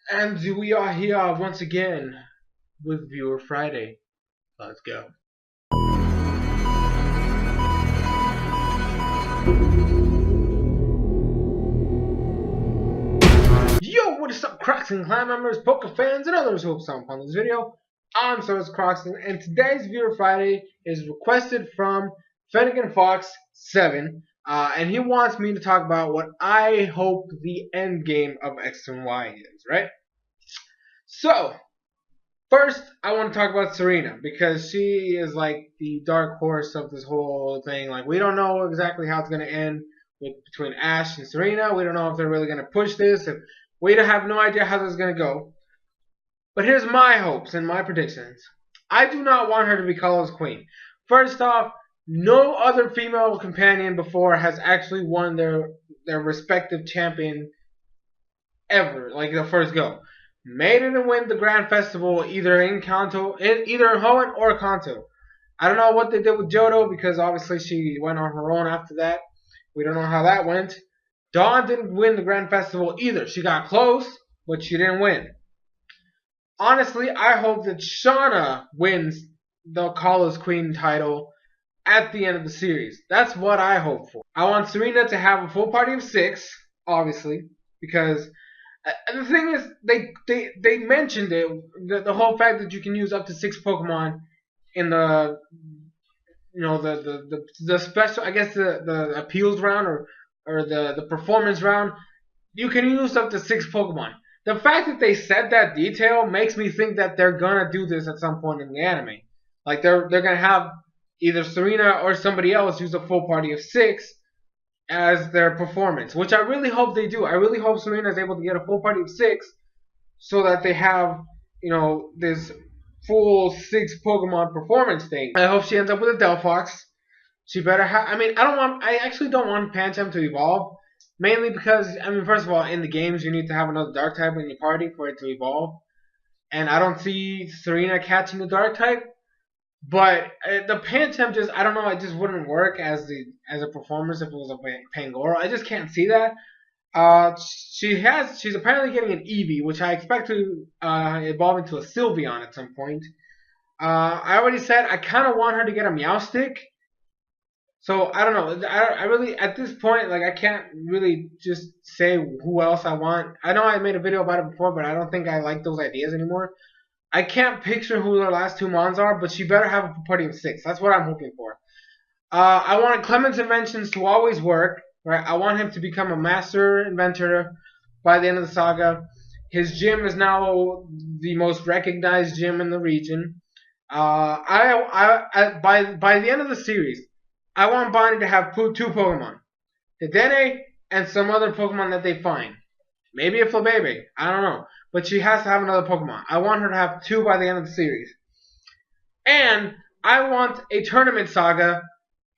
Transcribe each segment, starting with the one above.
And we are here once again with Viewer Friday. Let's go. Yo, what is up, Crockxen clan members, poker fans, and others who have some fun with this video? I'm SoresanCrockxen, and today's Viewer Friday is requested from Finnegan Fox 7, and he wants me to talk about what I hope the end game of X and Y is, right? So, first, I want to talk about Serena because she is like the dark horse of this whole thing. Like, we don't know exactly how it's going to end between Ash and Serena. We don't know if they're really going to push this. We have no idea how this is going to go. But here's my hopes and my predictions. I do not want her to be called as queen. First off, no other female companion before has actually won their respective champion ever, like the first go. May didn't win the Grand Festival either in Hoenn or Kanto. I don't know what they did with Johto because obviously she went on her own after that. We don't know how that went. Dawn didn't win the Grand Festival either. She got close, but she didn't win. Honestly, I hope that Shauna wins the Call as Queen title at the end of the series. That's what I hope for. I want Serena to have a full party of 6, obviously, because the thing is, they mentioned it, the whole fact that you can use up to 6 Pokemon in the the special, I guess the appeals round or the performance round. You can use up to 6 Pokemon. The fact that they said that detail makes me think that they're gonna do this at some point in the anime. Like they're gonna have either Serena or somebody else use a full party of 6 as their performance, which I really hope they do. I really hope Serena is able to get a full party of 6 so that they have, this full 6 Pokemon performance thing. I hope she ends up with a Delphox. She better have. I actually don't want Pancham to evolve. Mainly because, first of all, in the games you need to have another Dark type in your party for it to evolve. And I don't see Serena catching the Dark type. But the Pancham I don't know, it just wouldn't work as a performance if it was a Pangoro. I just can't see that. She's apparently getting an Eevee, which I expect to evolve into a Sylveon at some point. I already said I kind of want her to get a Meowstic. So I don't know. I really at this point, like, I can't really just say who else I want. I know I made a video about it before, but I don't think I like those ideas anymore. I can't picture who the last 2 Mons are, but she better have a party of 6. That's what I'm hoping for. I want Clement's inventions to always work. Right? I want him to become a master inventor by the end of the saga. His gym is now the most recognized gym in the region. By the end of the series, I want Bonnie to have 2 Pokemon. Dedenne and some other Pokemon that they find. Maybe a Flabebe. I don't know. But she has to have another Pokemon. I want her to have 2 by the end of the series. And I want a tournament saga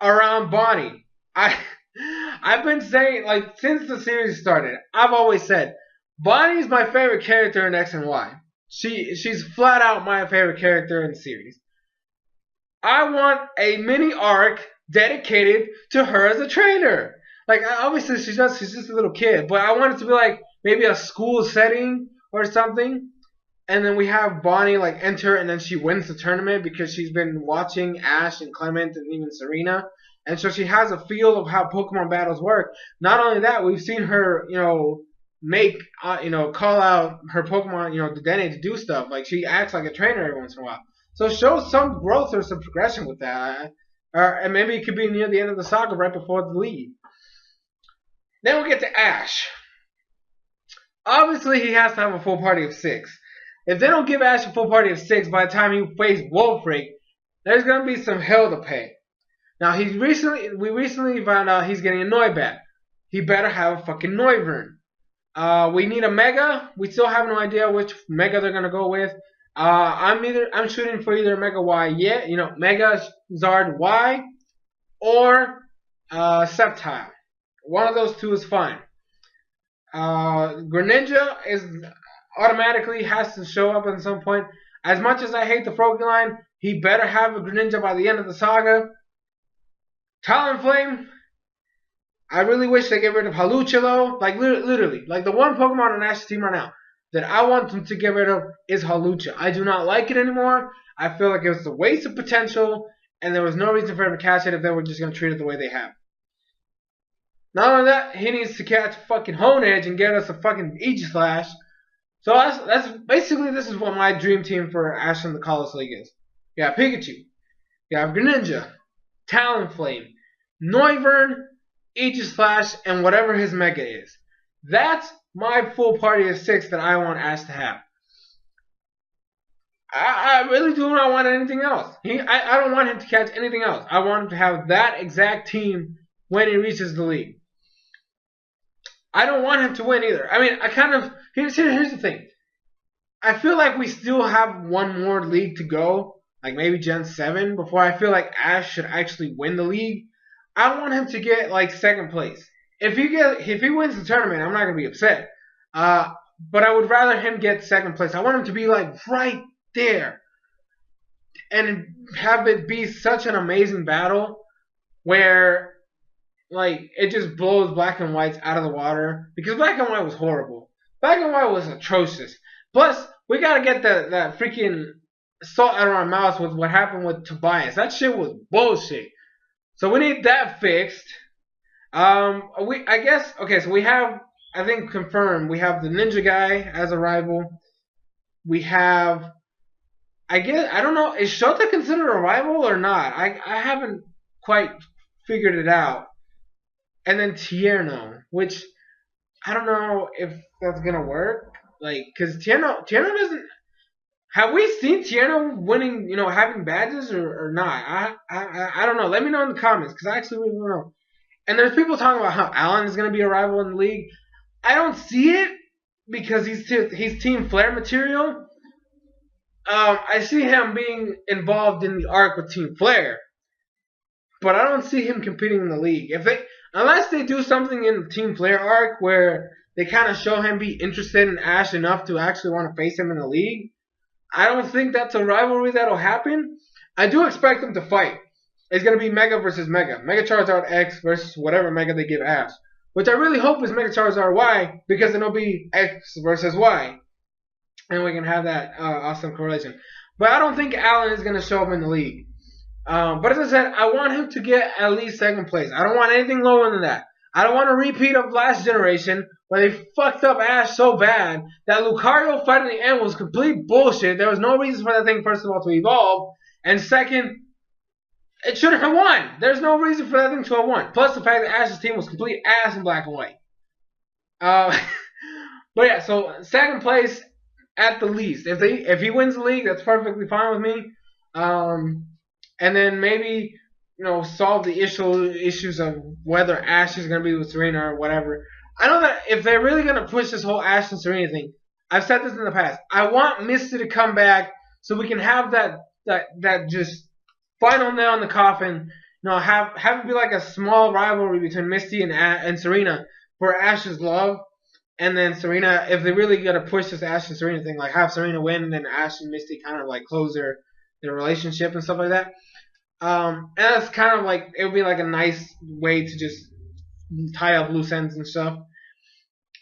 around Bonnie. I've been saying, like, since the series started, I've always said, Bonnie's my favorite character in X and Y. She's flat out my favorite character in the series. I want a mini arc dedicated to her as a trainer. Like, obviously she's just a little kid, but I want it to be like maybe a school setting or something, and then we have Bonnie like enter, and then she wins the tournament because she's been watching Ash and Clement and even Serena, and so she has a feel of how Pokemon battles work. Not only that, we've seen her, call out her Pokemon, Dedenne, to do stuff. Like, she acts like a trainer every once in a while. So show some growth or some progression with that. And maybe it could be near the end of the saga, right before the lead. Then we get to Ash. Obviously, he has to have a full party of 6. If they don't give Ash a full party of 6 by the time he faces Wolfreak, there's going to be some hell to pay. Now, we recently found out he's getting a Noibat. He better have a fucking Noivern. We need a Mega. We still have no idea which Mega they're going to go with. I'm shooting for either Mega Y, Mega Zard Y, or Sceptile. One of those 2 is fine. Greninja is automatically has to show up at some point. As much as I hate the Froakie line, he better have a Greninja by the end of the saga. Talonflame, I really wish they get rid of Haluchelo. Like, literally, like the one Pokemon on Ash's team right now. that I want them to get rid of is Halucha. I do not like it anymore. I feel like it was a waste of potential, and there was no reason for him to catch it if they were just going to treat it the way they have. Not only that, he needs to catch fucking Hone Edge and get us a fucking Aegislash. So that's basically, this is what my dream team for Ash in the Colossus League is. You got Pikachu, you have Greninja, Talonflame, Noivern, Aegislash, and whatever his Mega is. That's my full party of 6 that I want Ash to have. I really do not want anything else. I don't want him to catch anything else. I want him to have that exact team when he reaches the league. I don't want him to win either. I mean, here's the thing. I feel like we still have one more league to go, like maybe Gen 7, before I feel like Ash should actually win the league. I want him to get like 2nd place. If he wins the tournament, I'm not gonna be upset. But I would rather him get 2nd place. I want him to be like right there, and have it be such an amazing battle where like it just blows Black and White's out of the water, because Black and White was horrible. Black and White was atrocious. Plus, we gotta get that freaking salt out of our mouths with what happened with Tobias. That shit was bullshit. So we need that fixed. So we have, I think, confirmed, we have the Ninja guy as a rival. We have, I don't know, is Shota considered a rival or not? I haven't quite figured it out. And then Tierno, which I don't know if that's gonna work. Like, cause Tierno doesn't. Have we seen Tierno winning? Having badges or not? I don't know. Let me know in the comments, cause I actually really don't know. And there's people talking about how Allen is gonna be a rival in the league. I don't see it because he's Team Flare material. I see him being involved in the arc with Team Flare, but I don't see him competing in the league. Unless they do something in the Team Flare arc where they kind of show him be interested in Ash enough to actually want to face him in the league, I don't think that's a rivalry that'll happen. I do expect them to fight. It's going to be Mega versus Mega. Mega Charizard X versus whatever Mega they give Ash. Which I really hope is Mega Charizard Y, because then it'll be X versus Y. And we can have that awesome correlation. But I don't think Allen is going to show up in the league. But as I said, I want him to get at least 2nd place. I don't want anything lower than that. I don't want a repeat of last generation where they fucked up Ash so bad that Lucario fight in the end was complete bullshit. There was no reason for that thing, first of all, to evolve. And second, it shouldn't have won. There's no reason for that thing to have won. Plus the fact that Ash's team was complete ass in Black and White. But yeah, so 2nd place at the least. If he wins the league, that's perfectly fine with me. And then maybe, solve the issues of whether Ash is going to be with Serena or whatever. I know that if they're really going to push this whole Ash and Serena thing, I've said this in the past, I want Misty to come back so we can have that just final nail in the coffin. Have it be like a small rivalry between Misty and Serena for Ash's love. And then Serena, if they really got to push this Ash and Serena thing, like have Serena win and then Ash and Misty kind of like close their relationship and stuff like that. And that's kind of like, it would be like a nice way to just tie up loose ends and stuff.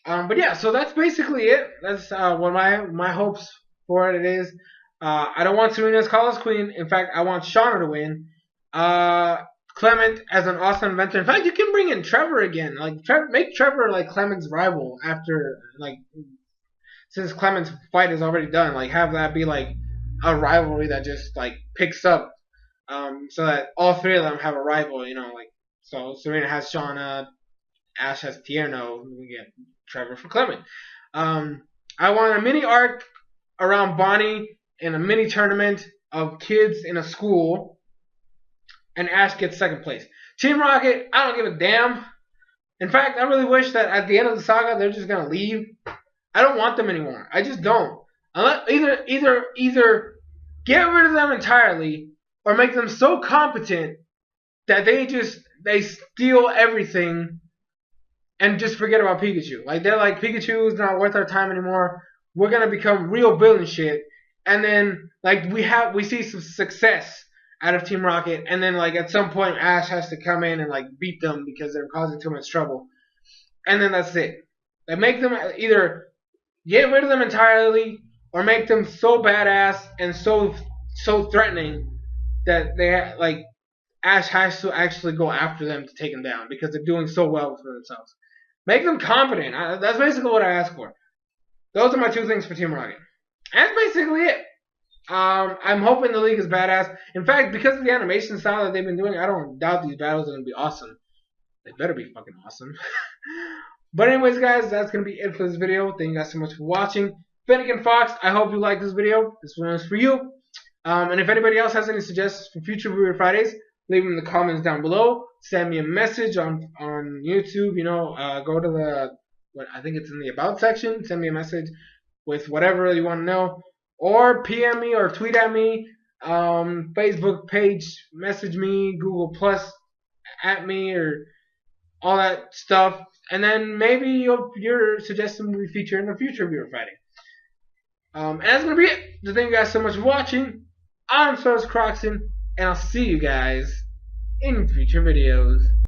But yeah, so that's basically it. That's what my hopes for it is. I don't want Serena as Colossus Queen. In fact, I want Shauna to win. Clement as an awesome inventor. In fact, you can bring in Trevor again. Like make Trevor like Clement's rival after, like, since Clement's fight is already done. Like have that be like a rivalry that just like picks up. So that all 3 of them have a rival, like, so Serena has Shauna, Ash has Tierno, we get Trevor for Clement. I want a mini arc around Bonnie in a mini tournament of kids in a school, and Ash gets 2nd place. Team Rocket, I don't give a damn. In fact, I really wish that at the end of the saga, they're just going to leave. I don't want them anymore. I just don't. Either get rid of them entirely, or make them so competent that they steal everything and just forget about Pikachu. Like they're like, Pikachu is not worth our time anymore. We're gonna become real villain shit. And then like we see some success out of Team Rocket, and then like at some point Ash has to come in and like beat them because they're causing too much trouble. And then that's it. They make them either get rid of them entirely, or make them so badass and so threatening that like Ash has to actually go after them to take them down because they're doing so well for themselves. Make them competent. That's basically what I ask for. Those are my two things for Team Rocket. That's basically it. I'm hoping the league is badass. In fact, because of the animation style that they've been doing, I don't doubt these battles are gonna be awesome. They better be fucking awesome. But anyways, guys, that's gonna be it for this video. Thank you guys so much for watching. Finnegan Fox, I hope you liked this video. This one is for you. And if anybody else has any suggestions for future Viewer Fridays, leave them in the comments down below. Send me a message on YouTube. You know, go to I think it's in the About section. Send me a message with whatever you want to know, or PM me or tweet at me. Facebook page, message me, Google Plus at me, or all that stuff. And then maybe your suggestion will be featured in a future Viewer Friday. And that's going to be it. So thank you guys so much for watching. I'm SoresanCrockxen, and I'll see you guys in future videos.